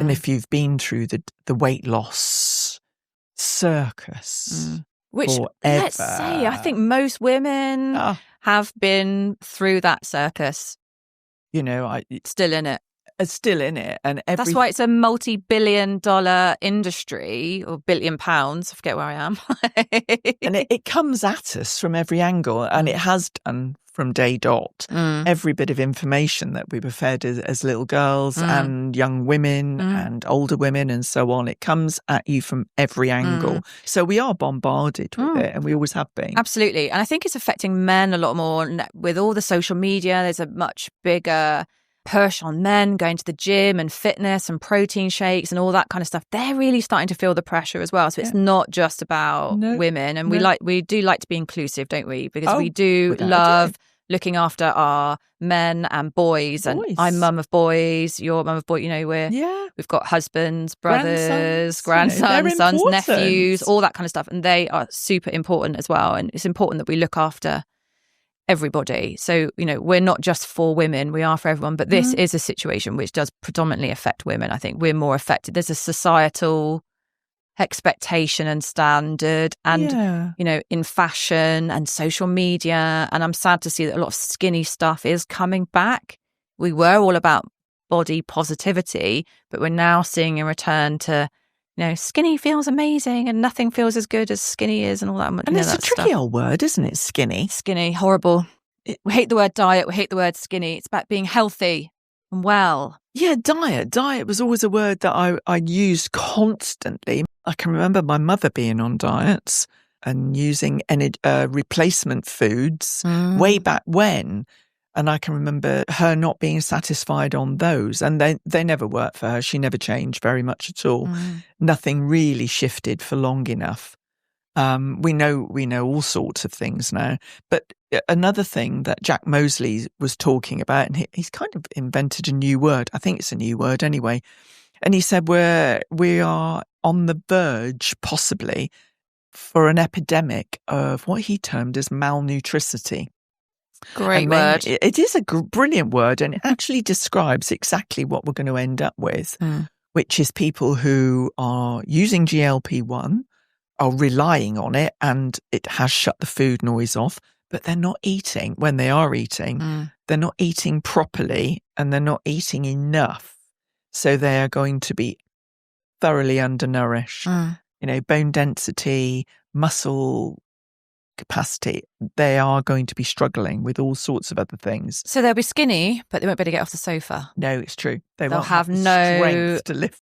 And if you've been through the weight loss circus, which, forever. let's say, I think most women have been through that circus. You know, still in it. Still in it. And that's why it's a multi-billion-dollar industry, or £1 billion. I forget where I am. And it comes at us from every angle, and it has done from day dot. Every bit of information that we were fed as little girls and young women and older women and so on, it comes at you from every angle. So we are bombarded with it, and we always have been. Absolutely. And I think it's affecting men a lot more with all the social media. There's a much bigger push on men going to the gym and fitness and protein shakes and all that kind of stuff. They're really starting to feel the pressure as well. So it's not just about women. And we do like to be inclusive, don't we? Because we do love looking after our men and boys. And I'm mum of boys, you're mum of boys. You know, we've got husbands, brothers, grandsons, sons, nephews, all that kind of stuff. And they are super important as well. And it's important that we look after everybody. So, you know, we're not just for women, we are for everyone. But this is a situation which does predominantly affect women. I think we're more affected. There's a societal expectation and standard and, you know, in fashion and social media. And I'm sad to see that a lot of skinny stuff is coming back. We were all about body positivity, but we're now seeing a return to, you know, skinny feels amazing and nothing feels as good as skinny is and all that. And it's a tricky old word, isn't it? Skinny. Skinny, horrible. We hate the word diet. We hate the word skinny. It's about being healthy and well. Yeah, diet. Diet was always a word that I used constantly. I can remember my mother being on diets and using replacement foods way back when. And I can remember her not being satisfied on those. And they never worked for her. She never changed very much at all. Nothing really shifted for long enough. We know all sorts of things now. But another thing that Jack Mosley was talking about, and he's kind of invented a new word. I think it's a new word anyway. And he said we are on the verge, possibly, for an epidemic of what he termed as malnutricity. Great word. It is a brilliant word, and it actually describes exactly what we're going to end up with, which is people who are using GLP-1, are relying on it, and it has shut the food noise off, but they're not eating. When they are eating, they're not eating properly, and they're not eating enough. So they are going to be thoroughly undernourished. You know, bone density, muscle capacity, they are going to be struggling with all sorts of other things. So they'll be skinny, but they won't be able to get off the sofa. No, it's true. They They'll won't have the no strength to lift